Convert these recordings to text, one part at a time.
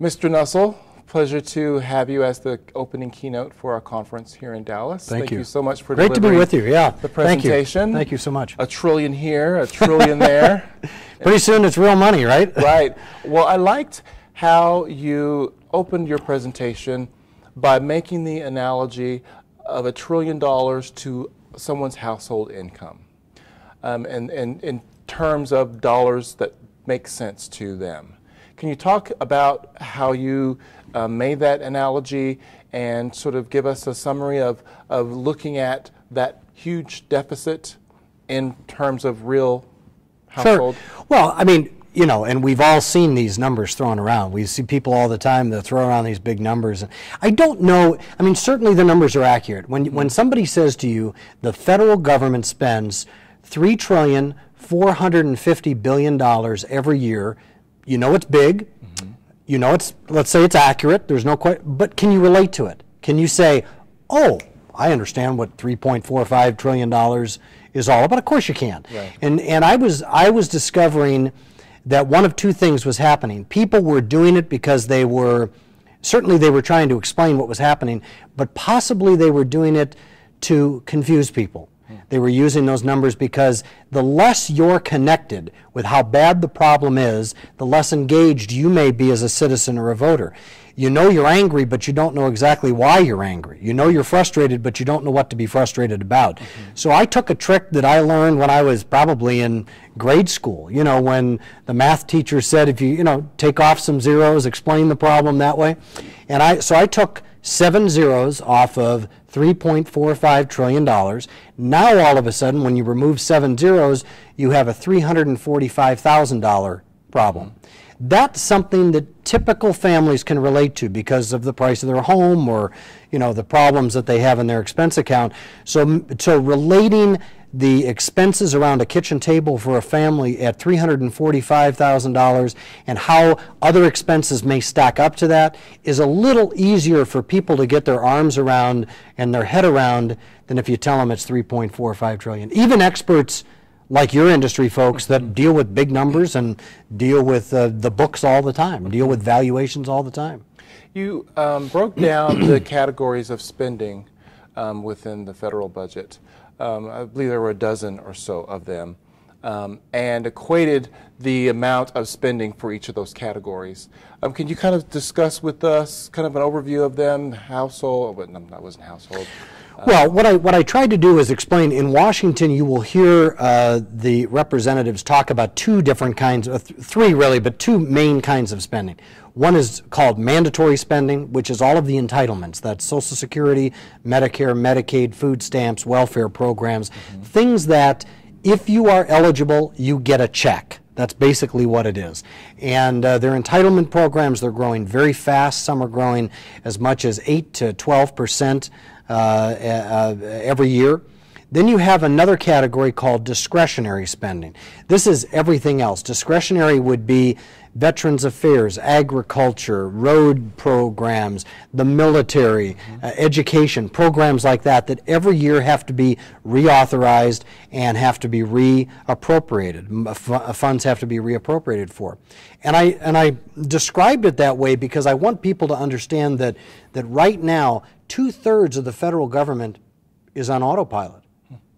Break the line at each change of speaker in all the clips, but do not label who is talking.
Mr. Nussle, pleasure to have you as the opening keynote for our conference here in Dallas.
Thank you.
You so much for
Great to be with you, yeah.
The presentation.
Thank you so much.
A trillion here, a trillion there.
Pretty soon it's real money, right?
Right. Well, I liked how you opened your presentation by making the analogy of $1 trillion to someone's household income, and in terms of dollars that make sense to them. Can you talk about how you made that analogy and sort of give us a summary of looking at that huge deficit in terms of real household?
Sure. Well, I mean, you know, and we've all seen these numbers thrown around. We see people all the time that throw around these big numbers. I don't know, I mean, certainly the numbers are accurate. When somebody says to you, the federal government spends $3,450 billion every year, you know it's big, you know it's, let's say it's accurate, there's no question, but can you relate to it? Can you say, oh, I understand what $3.45 trillion is all about? Of course you can.
Right.
And I was discovering that one of two things was happening. People were doing it because they were trying to explain what was happening, but possibly they were doing it to confuse people. They were using those numbers because the less you're connected with how bad the problem is, the less engaged you may be as a citizen or a voter. You know you're angry, but you don't know exactly why you're angry. You know you're frustrated, but you don't know what to be frustrated about. So I took a trick that I learned when I was probably in grade school. You know, when the math teacher said, if you take off some zeros, explain the problem that way. And so I took 7 zeros off of $3.45 trillion. Now all of a sudden, when you remove 7 zeros, you have a $345,000 problem. That's something that typical families can relate to because of the price of their home or, the problems that they have in their expense account. So relating the expenses around a kitchen table for a family at $345,000 and how other expenses may stack up to that is a little easier for people to get their arms around and their head around than if you tell them it's $3.45 trillion. Even experts like your industry folks that deal with big numbers and deal with the books all the time, deal with valuations all the time.
You broke down the categories of spending within the federal budget. I believe there were a dozen or so of them, and equated the amount of spending for each of those categories. Can you kind of discuss with us kind of an overview of them? Household, but no, that wasn't household.
Well, what I tried to do is explain, in Washington you will hear the representatives talk about two different kinds, three really, but two main kinds of spending. One is called mandatory spending, which is all of the entitlements. That's Social Security, Medicare, Medicaid, food stamps, welfare programs, things that if you are eligible, you get a check. That's basically what it is. And their entitlement programs, they're growing very fast. Some are growing as much as 8 to 12% every year. Then you have another category called discretionary spending. This is everything else. Discretionary would be Veterans Affairs, agriculture, road programs, the military, education, programs like that every year have to be reauthorized and have to be reappropriated. Funds have to be reappropriated for. And I described it that way because I want people to understand that right now 2/3 of the federal government is on autopilot.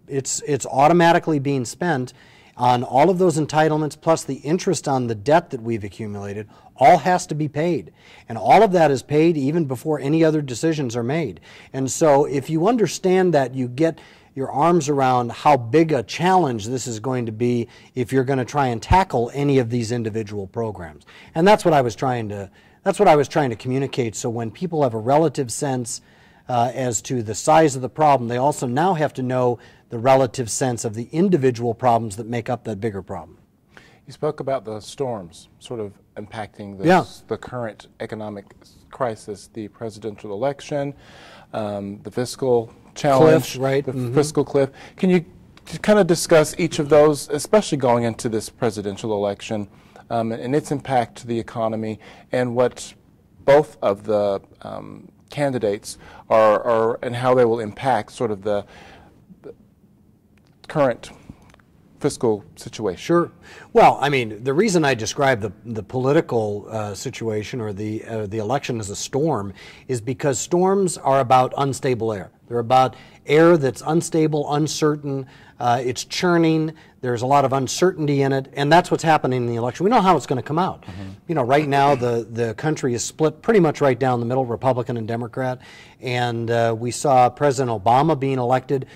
It's automatically being spent on all of those entitlements, plus the interest on the debt that we've accumulated, all has to be paid. And all of that is paid even before any other decisions are made. And so if you understand that, you get your arms around how big a challenge this is going to be if you're going to try and tackle any of these individual programs. And that's what I was trying to communicate. So when people have a relative sense as to the size of the problem, they also now have to know the relative sense of the individual problems that make up that bigger problem.
You spoke about the storms sort of impacting the current economic crisis, the presidential election, the fiscal challenge,
cliff, right?
The fiscal cliff. Can you kind of discuss each of those, especially going into this presidential election, and its impact to the economy, and what both of the candidates are and how they will impact sort of the current fiscal situation?
Sure. Well, I mean, the reason I describe the political situation or the election as a storm is because storms are about unstable air. They're about air that's unstable, uncertain. It's churning. There's a lot of uncertainty in it, and that's what's happening in the election. We know how it's going to come out. You know, right now the country is split pretty much right down the middle, Republican and Democrat, and we saw President Obama being elected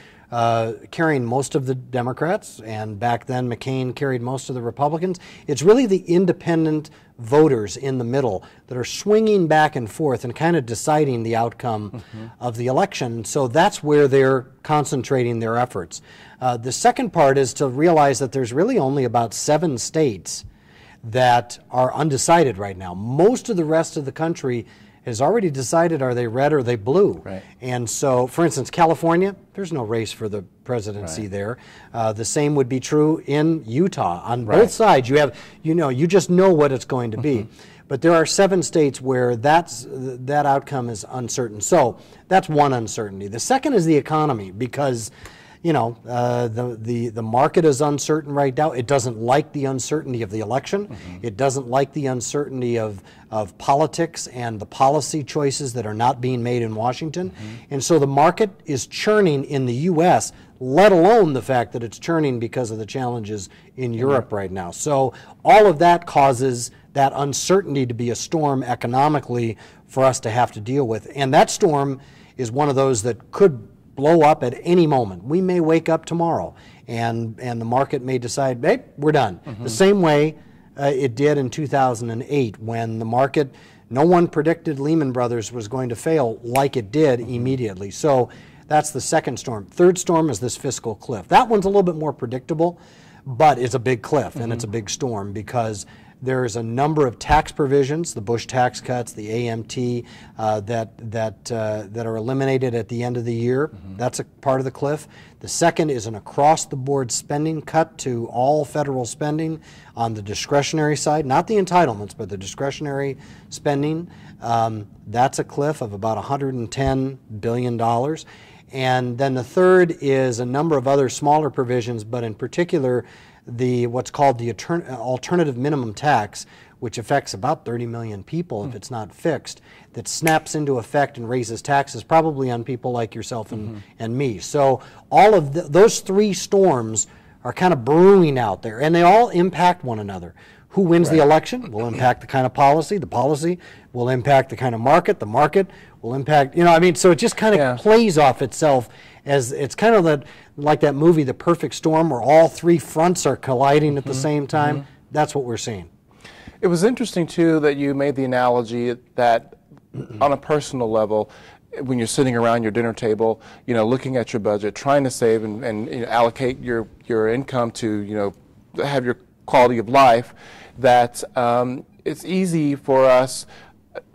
carrying most of the Democrats, and back then McCain carried most of the Republicans. It's really the independent voters in the middle that are swinging back and forth and kind of deciding the outcome of the election. So that's where they're concentrating their efforts. The second part is to realize that there's really only about 7 states that are undecided right now. Most of the rest of the country has already decided, are they red or are they blue?
Right.
And so, for instance, California, there's no race for the presidency there. The same would be true in Utah. On both sides, you have, you just know what it's going to be. But there are 7 states where that outcome is uncertain. So that's one uncertainty. The second is the economy, because the market is uncertain right now. It doesn't like the uncertainty of the election. It doesn't like the uncertainty of politics and the policy choices that are not being made in Washington. And so the market is churning in the U.S., let alone the fact that it's churning because of the challenges in Europe right now. So all of that causes that uncertainty to be a storm economically for us to have to deal with. And that storm is one of those that could blow up at any moment. We may wake up tomorrow and the market may decide, hey, we're done. The same way it did in 2008 when the market, no one predicted Lehman Brothers was going to fail like it did immediately. So that's the second storm. Third storm is this fiscal cliff. That one's a little bit more predictable, but it's a big cliff and it's a big storm because there's a number of tax provisions, the Bush tax cuts, the AMT, that are eliminated at the end of the year. That's a part of the cliff. The second is an across-the-board spending cut to all federal spending on the discretionary side, not the entitlements, but the discretionary spending. That's a cliff of about $110 billion. And then the third is a number of other smaller provisions, but in particular, what's called the alternative minimum tax, which affects about 30 million people if it's not fixed, that snaps into effect and raises taxes probably on people like yourself and me. So all of those 3 storms are kind of brewing out there, and they all impact one another. Who wins the election will impact the kind of policy. The policy will impact the kind of market. The market will impact, so it just kind of plays off itself. As it's kind of like that movie, The Perfect Storm, where all 3 fronts are colliding at the same time. That's what we're seeing.
It was interesting, too, that you made the analogy that on a personal level, when you're sitting around your dinner table, looking at your budget, trying to save and allocate your income to, have your quality of life, that it's easy for us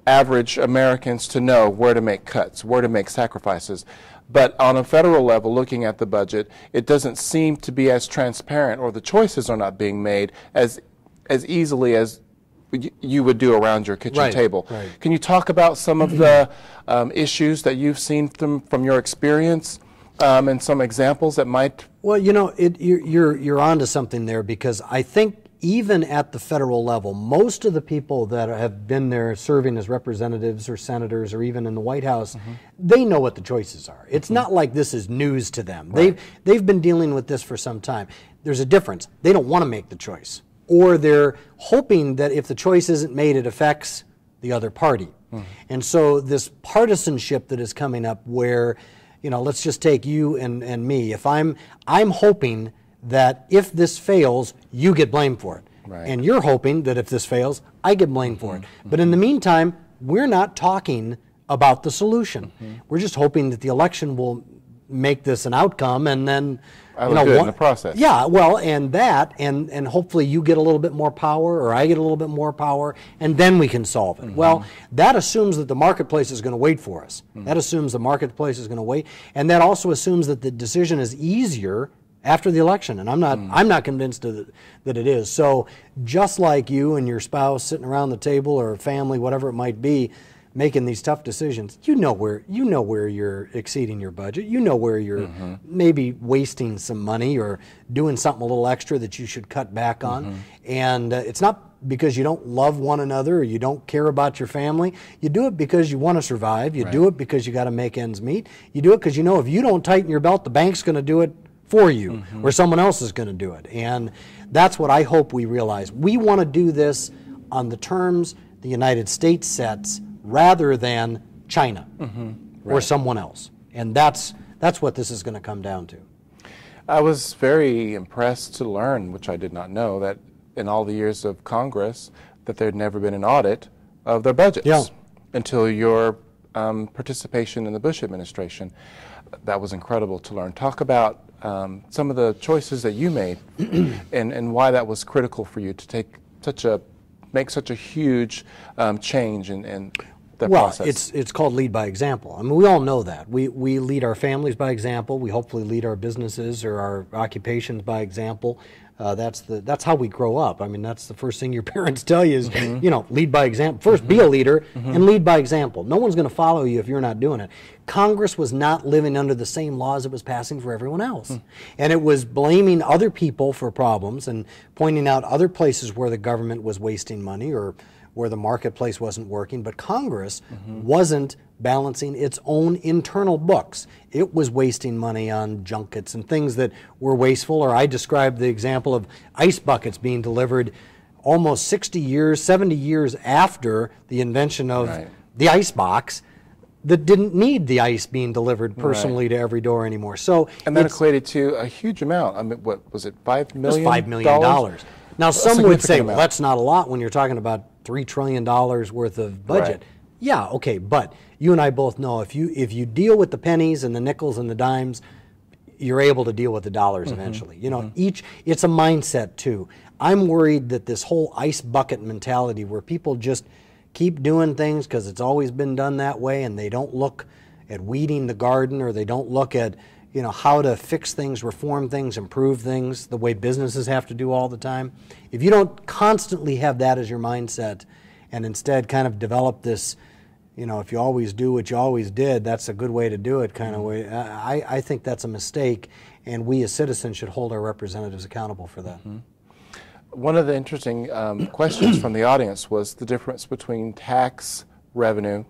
average Americans to know where to make cuts, where to make sacrifices. But on a federal level, looking at the budget, it doesn't seem to be as transparent, or the choices are not being made as easily as you would do around your kitchen table. Can you talk about some of the issues that you've seen from your experience and some examples that might?
Well, you're onto something there, because I think even at the federal level, most of the people that have been there serving as representatives or senators or even in the White House, they know what the choices are. It's not like this is news to them. They've been dealing with this for some time. There's a difference. They don't want to make the choice, or they're hoping that if the choice isn't made, it affects the other party. And so this partisanship that is coming up where, let's just take you and me. If I'm hoping that if this fails, you get blamed for it. And you're hoping that if this fails, I get blamed for it. But in the meantime, we're not talking about the solution. We're just hoping that the election will make this an outcome, and then
in the process.
Yeah, well, and hopefully you get a little bit more power, or I get a little bit more power, and then we can solve it. Well, that assumes that the marketplace is going to wait for us. That assumes the marketplace is going to wait, and that also assumes that the decision is easier after the election, and I'm not convinced that it is. So just like you and your spouse sitting around the table, or family, whatever it might be, making these tough decisions, you know where you're exceeding your budget. You know where you're maybe wasting some money or doing something a little extra that you should cut back on. And it's not because you don't love one another or you don't care about your family. You do it because you want to survive. You do it because you got to make ends meet. You do it because you know if you don't tighten your belt, the bank's going to do it for you or someone else is going to do it. And that's what I hope we realize. We want to do this on the terms the United States sets rather than China or someone else. And that's what this is going to come down to.
I was very impressed to learn, which I did not know, that in all the years of Congress, that there had never been an audit of their budgets until your participation in the Bush administration. That was incredible to learn. Talk about some of the choices that you made and why that was critical for you to make such a huge change in the process.
It's called lead by example. I mean, we all know that. We lead our families by example. We hopefully lead our businesses or our occupations by example. That's how we grow up. I mean, that's the first thing your parents tell you is, lead by example. First, be a leader and lead by example. No one's going to follow you if you're not doing it. Congress was not living under the same laws it was passing for everyone else. And it was blaming other people for problems and pointing out other places where the government was wasting money or where the marketplace wasn't working, but Congress wasn't balancing its own internal books. It was wasting money on junkets and things that were wasteful, or I described the example of ice buckets being delivered almost 60 years, 70 years after the invention of the ice box that didn't need the ice being delivered personally to every door anymore.
And that equated to a huge amount. I mean, what was it, $5 million?
It was $5 million. Now, some would say, well, that's not a lot when you're talking about $3 trillion worth of budget. Yeah, okay, but you and I both know if you deal with the pennies and the nickels and the dimes, you're able to deal with the dollars eventually. It's a mindset too. I'm worried that this whole ice bucket mentality where people just keep doing things because it's always been done that way and they don't look at weeding the garden or they don't look at how to fix things, reform things, improve things, the way businesses have to do all the time. If you don't constantly have that as your mindset and instead kind of develop this, if you always do what you always did, that's a good way to do it kind of way, I think that's a mistake, and we as citizens should hold our representatives accountable for that.
One of the interesting questions from the audience was the difference between tax revenue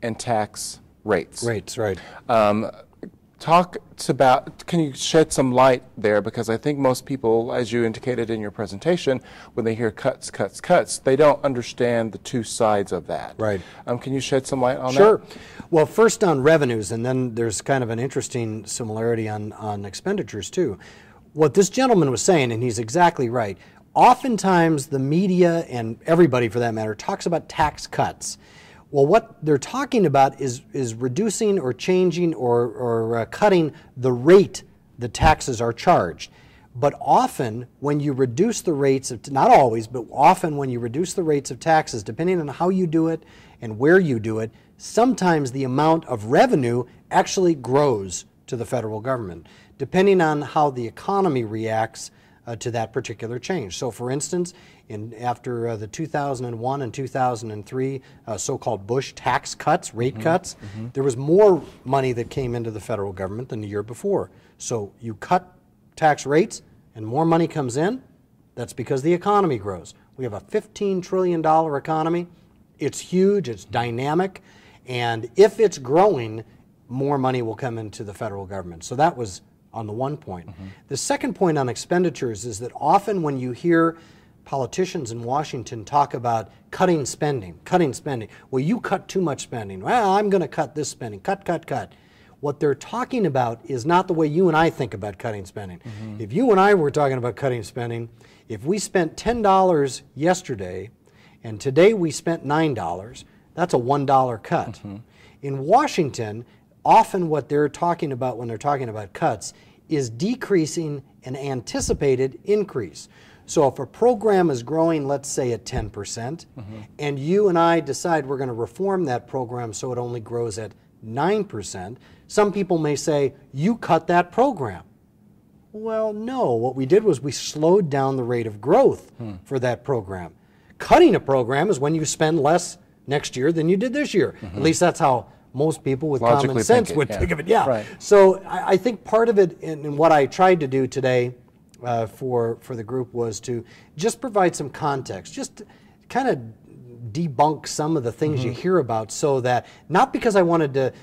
and tax rates.
Rates, right.
Can you shed some light there? Because I think most people, as you indicated in your presentation, when they hear cuts, cuts, cuts, they don't understand the two sides of that.
Right.
Can you shed some light on that?
Sure. Well, first on revenues, and then there's kind of an interesting similarity on expenditures too. What this gentleman was saying, and he's exactly right, oftentimes the media, and everybody for that matter, talks about tax cuts. Well, what they're talking about is reducing or changing or cutting the rate the taxes are charged. But often when you reduce the rates of, not always, but often when you reduce the rates of taxes, depending on how you do it and where you do it, sometimes the amount of revenue actually grows to the federal government, depending on how the economy reacts to that particular change. So for instance, after the 2001 and 2003 so-called Bush tax cuts, rate cuts, there was more money that came into the federal government than the year before. So you cut tax rates and more money comes in, that's because the economy grows. We have a $15 trillion economy. It's huge, it's dynamic, and if it's growing, more money will come into the federal government. So that was on the one point. The second point on expenditures is that often when you hear politicians in Washington talk about cutting spending. Well, you cut too much spending. Well, I'm going to cut this spending. Cut. What they're talking about is not the way you and I think about cutting spending. If you and I were talking about cutting spending, if we spent $10 yesterday and today we spent $9, that's a $1 cut. In Washington, often what they're talking about when they're talking about cuts is decreasing an anticipated increase. So if a program is growing, let's say at 10%, and you and I decide we're going to reform that program so it only grows at 9%, some people may say, you cut that program. Well, no. What we did was we slowed down the rate of growth for that program. Cutting a program is when you spend less next year than you did this year. At least that's how most people with
Logically
common sense would think of it. Yeah.
Right.
So I think part of it, and what I tried to do today for the group, was to just provide some context, just kind of debunk some of the things you hear about, so that, not because I wanted to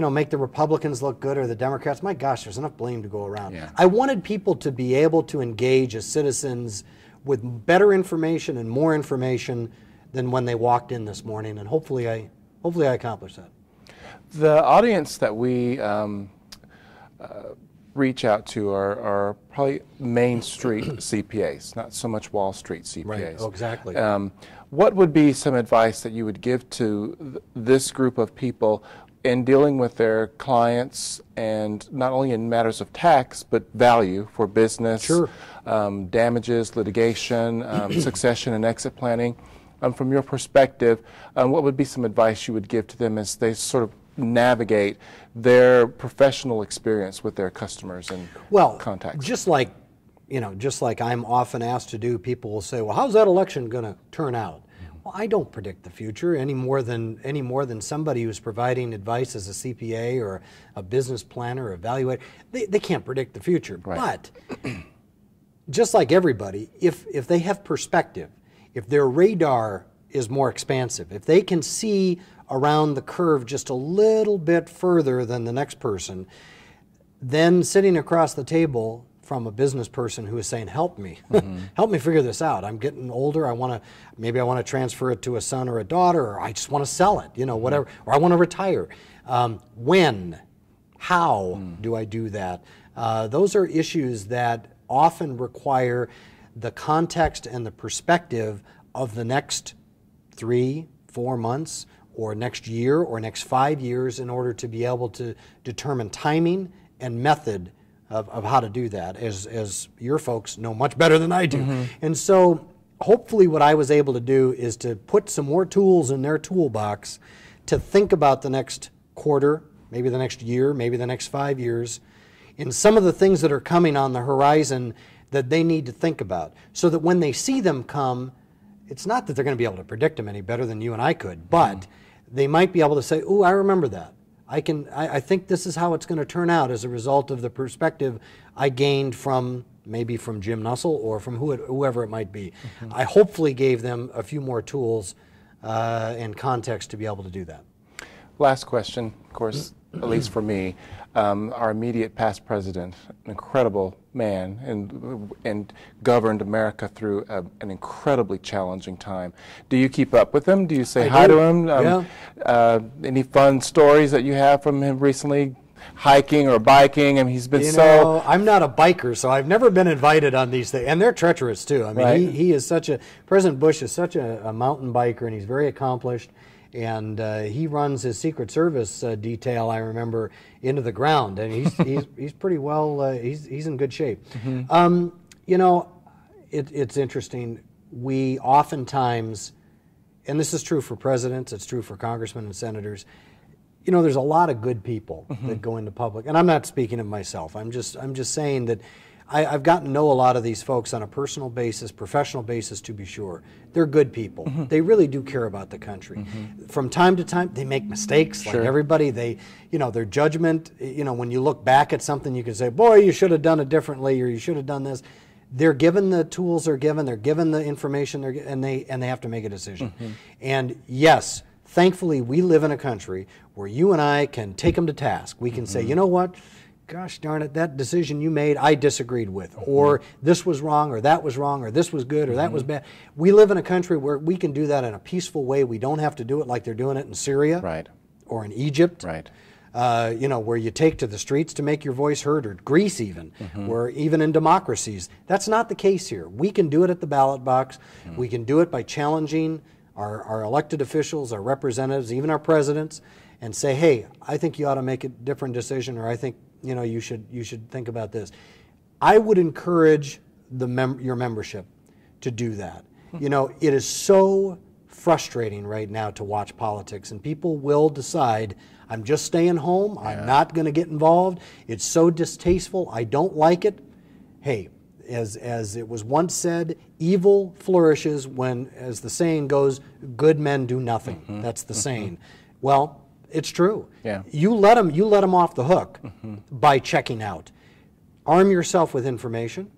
make the Republicans look good or the Democrats. My gosh, there's enough blame to go around.
Yeah.
I wanted people to be able to engage as citizens with better information and more information than when they walked in this morning, and hopefully I accomplished that.
The audience that we reach out to are probably Main Street CPAs, not so much Wall Street CPAs.
Right. Oh, exactly.
What would be some advice that you would give to this group of people in dealing with their clients, and not only in matters of tax, but value for business,
Sure.
Damages, litigation, succession and exit planning? From your perspective, what would be some advice you would give to them as they sort of navigate their professional experience with their customers and contacts?
Just like I'm often asked to do, people will say, well, how's that election going to turn out? Well, I don't predict the future any more than somebody who's providing advice as a CPA or a business planner or evaluator. They can't predict the future.
Right.
But just like everybody, if they have perspective, if their radar is more expansive, if they can see around the curve just a little bit further than the next person, then sitting across the table from a business person who is saying, help me, help me figure this out. I'm getting older. Maybe I want to transfer it to a son or a daughter, or I just want to sell it, whatever, or I want to retire. When? How do I do that? Those are issues that often require the context and the perspective of the next 3-4 months, or next year, or next 5 years, in order to be able to determine timing and method of how to do that, as your folks know much better than I do. And so hopefully what I was able to do is to put some more tools in their toolbox to think about the next quarter, maybe the next year, maybe the next 5 years, and some of the things that are coming on the horizon that they need to think about, so that when they see them come, it's not that they're going to be able to predict them any better than you and I could, but they might be able to say, "Ooh, I remember that. I think this is how it's going to turn out as a result of the perspective I gained from Jim Nussle or from whoever it might be." I hopefully gave them a few more tools and context to be able to do that.
Last question, of course, at least for me. Our immediate past president, an incredible man, and governed America through an incredibly challenging time. Do you keep up with him? Do you say hi to him?
Yeah.
Any fun stories that you have from him recently, hiking or biking? I mean, he's been
I'm not a biker, so I've never been invited on these things, and they're treacherous too. I mean, he is President Bush is such a mountain biker, and he's very accomplished. And he runs his Secret Service detail, I remember, into the ground, and he's pretty well. He's in good shape. It's interesting. We oftentimes, and this is true for presidents, it's true for congressmen and senators. There's a lot of good people that go into public, and I'm not speaking of myself. I'm just saying that I've gotten to know a lot of these folks on a personal basis, professional basis, to be sure. They're good people. They really do care about the country. From time to time, they make mistakes, like everybody. Their judgment, when you look back at something, you can say, boy, you should have done it differently, or you should have done this. They're given the tools they're given the information and they have to make a decision. And yes, thankfully, we live in a country where you and I can take them to task. We can say, you know what? Gosh darn it, that decision you made, I disagreed with, or this was wrong, or that was wrong, or this was good, or that was bad. We live in a country where we can do that in a peaceful way. We don't have to do it like they're doing it in Syria or in Egypt, where you take to the streets to make your voice heard, or Greece even, where even in democracies. That's not the case here. We can do it at the ballot box. We can do it by challenging our elected officials, our representatives, even our presidents, and say, hey, I think you ought to make a different decision, or I think you should think about this. I would encourage your membership to do that. It is so frustrating right now to watch politics, and people will decide, I'm just staying home, I'm not going to get involved, it's so distasteful, I don't like it. Hey, as it was once said, Evil flourishes when, as the saying goes, good men do nothing. That's the saying. Well, it's true.
Yeah.
You let them off the hook by checking out. Arm yourself with information,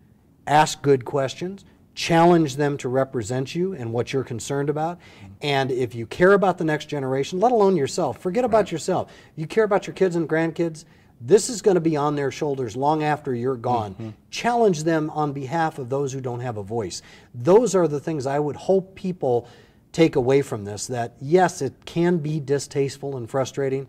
ask good questions, challenge them to represent you and what you're concerned about. And if you care about the next generation, let alone yourself, forget about yourself. You care about your kids and grandkids, this is going to be on their shoulders long after you're gone. Challenge them on behalf of those who don't have a voice. Those are the things I would hope people take away from this, that yes, it can be distasteful and frustrating,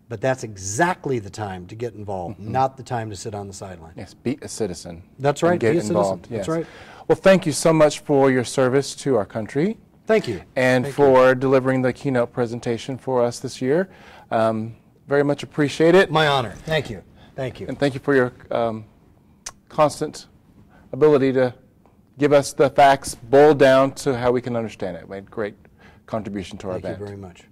but that's exactly the time to get involved, not the time to sit on the sideline.
Yes, be a citizen.
That's right,
Get
be a
involved.
citizen.
Yes.
That's right.
Well, thank you so much for your service to our country.
Thank you.
And for delivering the keynote presentation for us this year. Very much appreciate it.
My honor. Thank you. Thank you.
And thank you for your constant ability to give us the facts boiled down to how we can understand it. Made great contribution to our event.
Thank you very much.